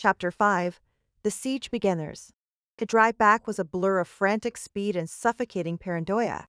Chapter 5. The Siege Beginners. The drive back was a blur of frantic speed and suffocating paranoia.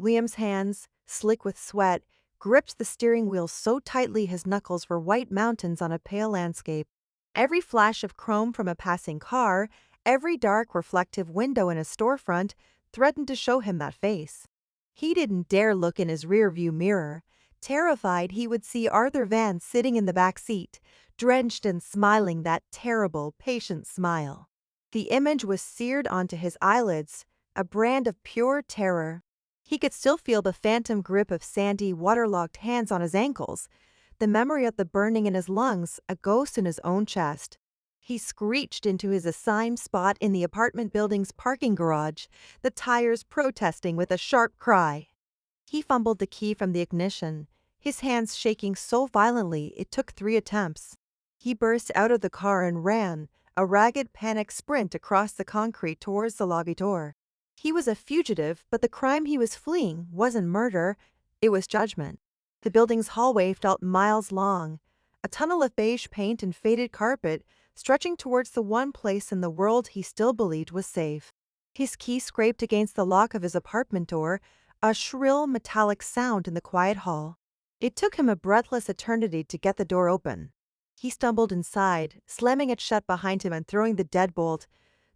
Liam's hands, slick with sweat, gripped the steering wheel so tightly his knuckles were white mountains on a pale landscape. Every flash of chrome from a passing car, every dark reflective window in a storefront threatened to show him that face. He didn't dare look in his rearview mirror, terrified he would see Arthur Vance sitting in the back seat, drenched and smiling that terrible, patient smile. The image was seared onto his eyelids, a brand of pure terror. He could still feel the phantom grip of sandy, waterlogged hands on his ankles, the memory of the burning in his lungs, a ghost in his own chest. He screeched into his assigned spot in the apartment building's parking garage, the tires protesting with a sharp cry. He fumbled the key from the ignition, his hands shaking so violently it took 3 attempts. He burst out of the car and ran, a ragged panic sprint across the concrete towards the lobby door. He was a fugitive, but the crime he was fleeing wasn't murder, it was judgment. The building's hallway felt miles long, a tunnel of beige paint and faded carpet stretching towards the one place in the world he still believed was safe. His key scraped against the lock of his apartment door, a shrill metallic sound in the quiet hall. It took him a breathless eternity to get the door open. He stumbled inside, slamming it shut behind him and throwing the deadbolt.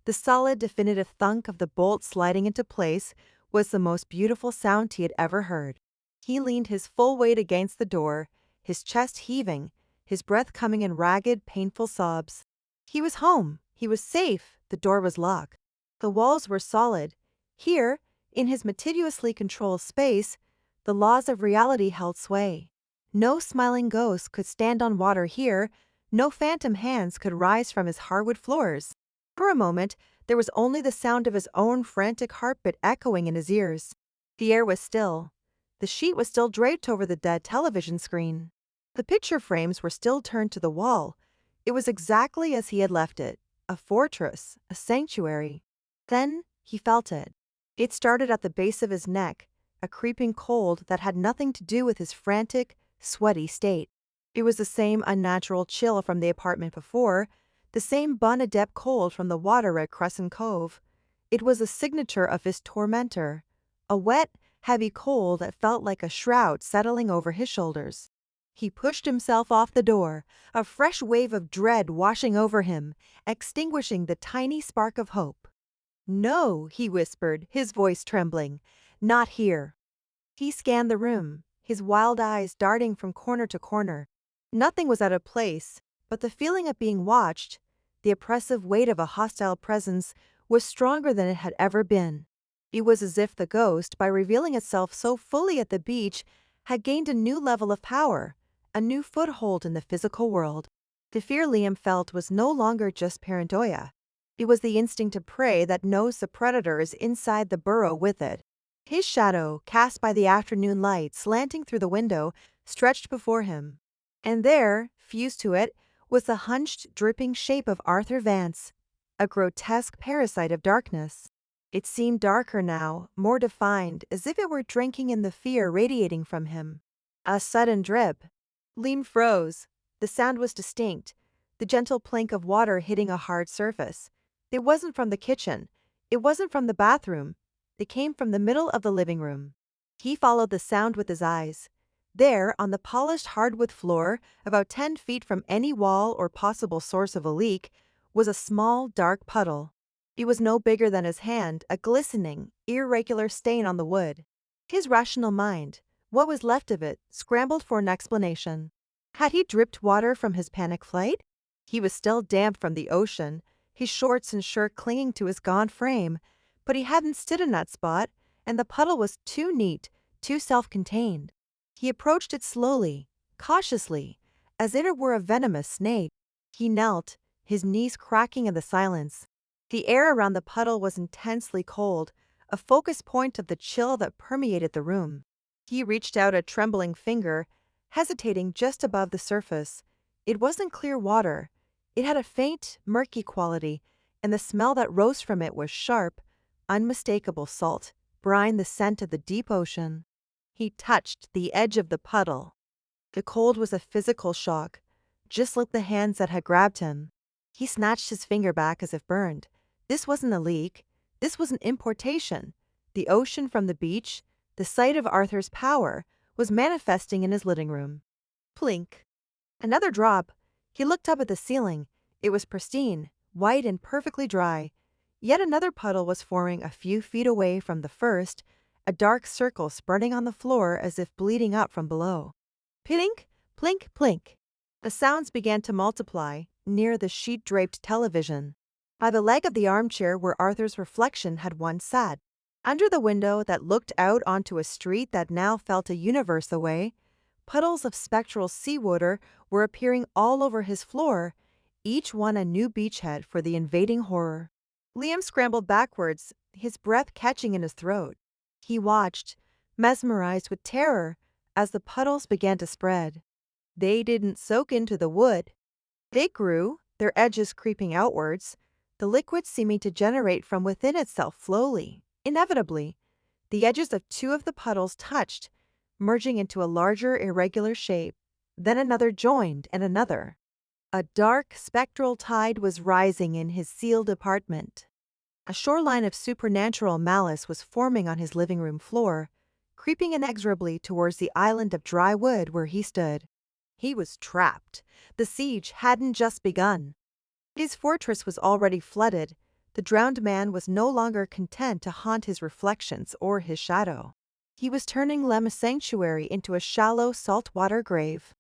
The solid, definitive thunk of the bolt sliding into place was the most beautiful sound he had ever heard. He leaned his full weight against the door, his chest heaving, his breath coming in ragged, painful sobs. He was home. He was safe. The door was locked. The walls were solid. Here, in his meticulously controlled space, the laws of reality held sway. No smiling ghost could stand on water here, no phantom hands could rise from his hardwood floors. For a moment, there was only the sound of his own frantic heartbeat echoing in his ears. The air was still. The sheet was still draped over the dead television screen. The picture frames were still turned to the wall. It was exactly as he had left it, a fortress, a sanctuary. Then he felt it. It started at the base of his neck, a creeping cold that had nothing to do with his frantic, sweaty state. It was the same unnatural chill from the apartment before, the same Bon Adept cold from the water at Crescent Cove. It was a signature of his tormentor, a wet, heavy cold that felt like a shroud settling over his shoulders. He pushed himself off the door, a fresh wave of dread washing over him, extinguishing the tiny spark of hope. "No," he whispered, his voice trembling. "Not here." He scanned the room, his wild eyes darting from corner to corner. Nothing was out of place, but the feeling of being watched, the oppressive weight of a hostile presence, was stronger than it had ever been. It was as if the ghost, by revealing itself so fully at the beach, had gained a new level of power, a new foothold in the physical world. The fear Liam felt was no longer just paranoia. It was the instinct to prey that knows the predator is inside the burrow with it. His shadow, cast by the afternoon light slanting through the window, stretched before him. And there, fused to it, was the hunched, dripping shape of Arthur Vance, a grotesque parasite of darkness. It seemed darker now, more defined, as if it were drinking in the fear radiating from him. A sudden drip. Liam froze. The sound was distinct, the gentle plink of water hitting a hard surface. It wasn't from the kitchen. It wasn't from the bathroom. It came from the middle of the living room. He followed the sound with his eyes. There, on the polished hardwood floor, about 10 feet from any wall or possible source of a leak, was a small, dark puddle. It was no bigger than his hand, a glistening, irregular stain on the wood. His rational mind, what was left of it, scrambled for an explanation. Had he dripped water from his panic flight? He was still damp from the ocean, his shorts and shirt clinging to his gaunt frame, but he hadn't stood in that spot, and the puddle was too neat, too self-contained. He approached it slowly, cautiously, as if it were a venomous snake. He knelt, his knees cracking in the silence. The air around the puddle was intensely cold, a focus point of the chill that permeated the room. He reached out a trembling finger, hesitating just above the surface. It wasn't clear water. It had a faint, murky quality, and the smell that rose from it was sharp, unmistakable salt, brine, the scent of the deep ocean. He touched the edge of the puddle. The cold was a physical shock, just like the hands that had grabbed him. He snatched his finger back as if burned. This wasn't a leak. This was an importation. The ocean from the beach, the site of Arthur's power, was manifesting in his living room. Plink. Another drop. He looked up at the ceiling. It was pristine, white and perfectly dry. Yet another puddle was forming a few feet away from the first, a dark circle spreading on the floor as if bleeding up from below. Plink, plink, plink. The sounds began to multiply near the sheet-draped television, by the leg of the armchair where Arthur's reflection had once sat. Under the window that looked out onto a street that now felt a universe away, puddles of spectral seawater were appearing all over his floor, each one a new beachhead for the invading horror. Liam scrambled backwards, his breath catching in his throat. He watched, mesmerized with terror, as the puddles began to spread. They didn't soak into the wood. They grew, their edges creeping outwards, the liquid seeming to generate from within itself slowly, inevitably. The edges of two of the puddles touched, merging into a larger irregular shape. Then another joined, and another. A dark, spectral tide was rising in his sealed apartment. A shoreline of supernatural malice was forming on his living room floor, creeping inexorably towards the island of dry wood where he stood. He was trapped. The siege hadn't just begun. His fortress was already flooded. The drowned man was no longer content to haunt his reflections or his shadow. He was turning Lem's sanctuary into a shallow saltwater grave.